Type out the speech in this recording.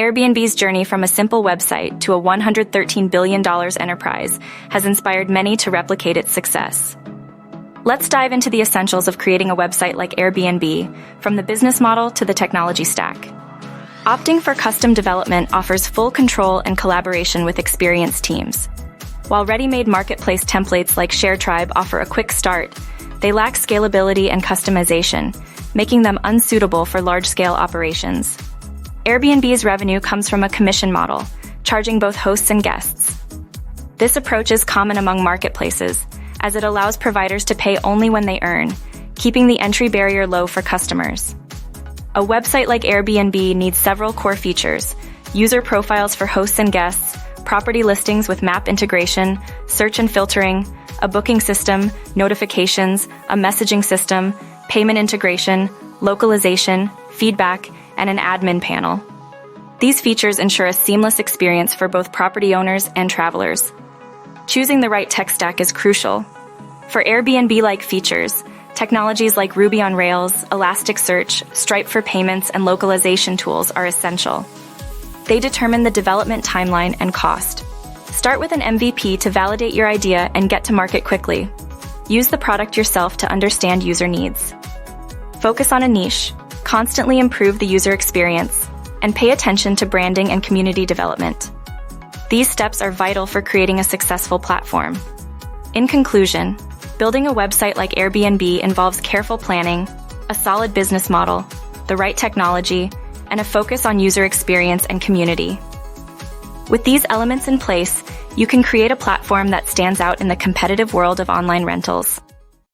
Airbnb's journey from a simple website to a $113 billion enterprise has inspired many to replicate its success. Let's dive into the essentials of creating a website like Airbnb, from the business model to the technology stack. Opting for custom development offers full control and collaboration with experienced teams. While ready-made marketplace templates like ShareTribe offer a quick start, they lack scalability and customization, making them unsuitable for large-scale operations. Airbnb's revenue comes from a commission model, charging both hosts and guests. This approach is common among marketplaces, as it allows providers to pay only when they earn, keeping the entry barrier low for customers. A website like Airbnb needs several core features: user profiles for hosts and guests, property listings with map integration, search and filtering, a booking system, notifications, a messaging system, payment integration, localization, feedback, and an admin panel. These features ensure a seamless experience for both property owners and travelers. Choosing the right tech stack is crucial. For Airbnb-like features, technologies like Ruby on Rails, Elasticsearch, Stripe for payments, and localization tools are essential. They determine the development timeline and cost. Start with an MVP to validate your idea and get to market quickly. Use the product yourself to understand user needs. Focus on a niche, constantly improve the user experience, and pay attention to branding and community development. These steps are vital for creating a successful platform. In conclusion, building a website like Airbnb involves careful planning, a solid business model, the right technology, and a focus on user experience and community. With these elements in place, you can create a platform that stands out in the competitive world of online rentals.